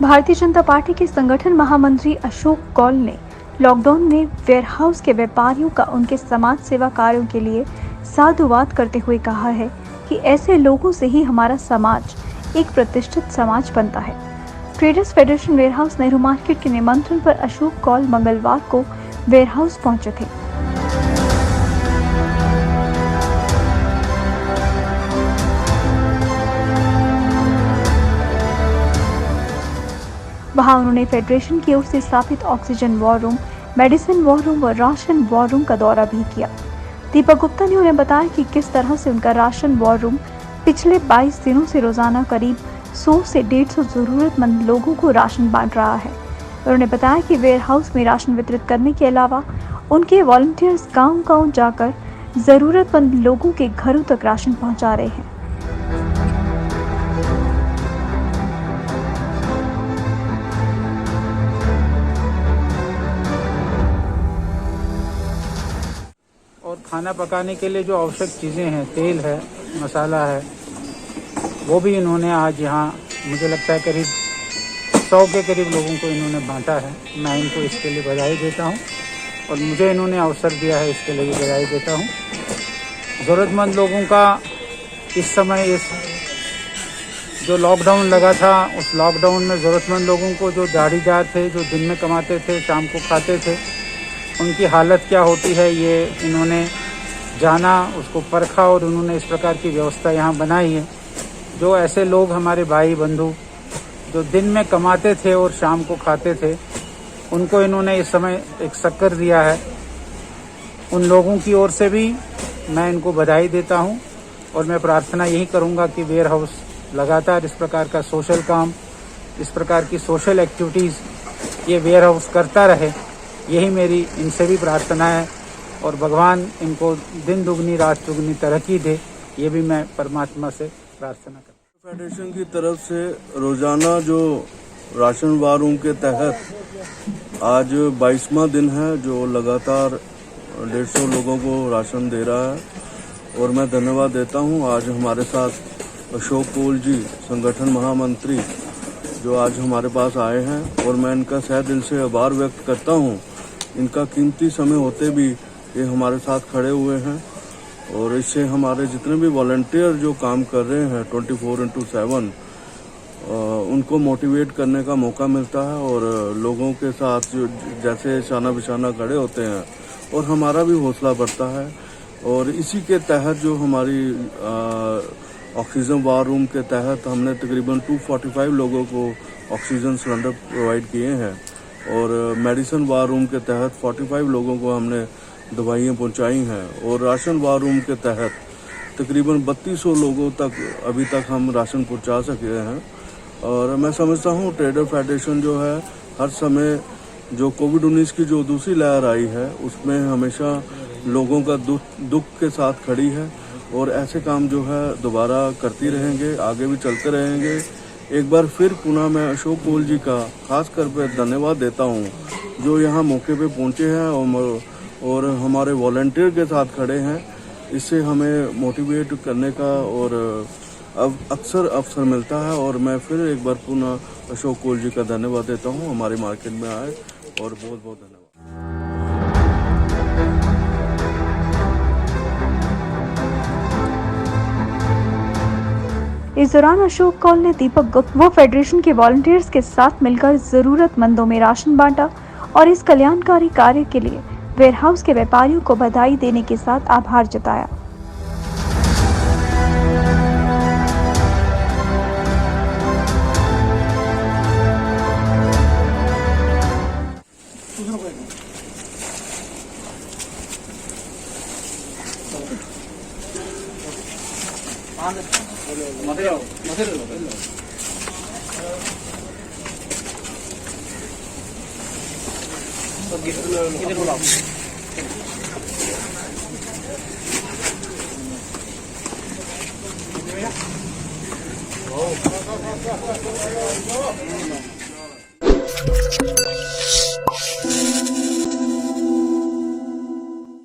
Bharatiya Janata party के संगठन महामंत्री अशोक कौल ने लॉकडाउन में वेयरहाउस के व्यापारियों का उनके समाज सेवा कार्यों के लिए साधुवाद करते हुए कहा है कि ऐसे लोगों से ही हमारा समाज एक प्रतिष्ठित समाज बनता है। Traders federation warehouse Nehru market के निमंत्रण पर अशोक कौल मंगलवार को वेयरहाउस पहुंचे थे। वहां उन्होंने फेडरेशन की ओर से स्थापित oxygen war room, medicine war room व राशन वॉर रूम का दौरा भी किया। दीपक गुप्ता ने उन्हें बताया कि किस तरह से उनका राशन वॉर रूम पिछले 22 दिनों से रोजाना करीब 100 से 150 जरूरतमंद लोगों को राशन बांट रहा है। उन्होंने बताया कि वेयर हाउस में राशन वितरित करने के अलावा उनके वॉलंटियर्स गांव-गांव जाकर जरूरतमंद लोगों के घरों तक राशन पहुंचा रहे हैं। और खाना पकाने के लिए जो आवश्यक चीज़ें हैं, तेल है, मसाला है, वो भी इन्होंने आज यहाँ मुझे लगता है करीब 100 के करीब लोगों को इन्होंने बांटा है। मैं इनको इसके लिए बधाई देता हूँ और मुझे इन्होंने अवसर दिया है, इसके लिए बधाई देता हूँ। ज़रूरतमंद लोगों का इस समय इस जो लॉकडाउन लगा था, उस लॉकडाउन में ज़रूरतमंद लोगों को जो दिहाड़ीदार थे, जो दिन में कमाते थे, शाम को खाते थे, उनकी हालत क्या होती है ये इन्होंने जाना, उसको परखा और उन्होंने इस प्रकार की व्यवस्था यहाँ बनाई है। जो ऐसे लोग हमारे भाई बंधु जो दिन में कमाते थे और शाम को खाते थे, उनको इन्होंने इस समय एक शक्कर दिया है। उन लोगों की ओर से भी मैं इनको बधाई देता हूँ और मैं प्रार्थना यही करूँगा कि वेयर हाउस लगातार इस प्रकार का सोशल काम, इस प्रकार की सोशल एक्टिविटीज़ ये वेयर हाउस करता रहे। यही मेरी इनसे भी प्रार्थना है और भगवान इनको दिन दुगनी रात चुगनी तरक्की दे, ये भी मैं परमात्मा से प्रार्थना करता हूँ। फेडरेशन की तरफ से रोजाना जो राशन वार रूम के तहत आज 22वां दिन है जो लगातार 150 लोगों को राशन दे रहा है और मैं धन्यवाद देता हूँ। आज हमारे साथ अशोक कौल जी, संगठन महामंत्री, जो आज हमारे पास आए हैं और मैं इनका सह दिल से आभार व्यक्त करता हूँ। इनका कीमती समय होते भी ये हमारे साथ खड़े हुए हैं और इससे हमारे जितने भी वॉलंटियर जो काम कर रहे हैं 24/7 उनको मोटिवेट करने का मौका मिलता है और लोगों के साथ जो जैसे शाना बिशाना खड़े होते हैं और हमारा भी हौसला बढ़ता है। और इसी के तहत जो हमारी ऑक्सीजन वार रूम के तहत हमने तकरीबन 245 लोगों को ऑक्सीजन सिलेंडर प्रोवाइड किए हैं और मेडिसिन वार रूम के तहत 45 लोगों को हमने दवाइयाँ पहुंचाई हैं और राशन वार रूम के तहत तकरीबन 3200 लोगों तक अभी तक हम राशन पहुंचा सके हैं। और मैं समझता हूं ट्रेडर फेडरेशन जो है हर समय जो कोविड-19 की जो दूसरी लहर आई है उसमें हमेशा लोगों का दुख के साथ खड़ी है और ऐसे काम जो है दोबारा करती रहेंगे, आगे भी चलते रहेंगे। एक बार फिर पुनः मैं अशोक कौल जी का खास कर पर धन्यवाद देता हूं जो यहाँ मौके पे पहुंचे हैं और हमारे वॉलंटियर के साथ खड़े हैं। इससे हमें मोटिवेट करने का और अब अक्सर अवसर मिलता है और मैं फिर एक बार पुनः अशोक कौल जी का धन्यवाद देता हूं हमारे मार्केट में आए और बहुत बहुत धन्यवाद। इस दौरान अशोक कौल ने दीपक गुप्ता व फेडरेशन के वॉलंटियर्स के साथ मिलकर जरूरतमंदों में राशन बांटा और इस कल्याणकारी कार्य के लिए वेयरहाउस के व्यापारियों को बधाई देने के साथ आभार जताया। इधर बुलाओ।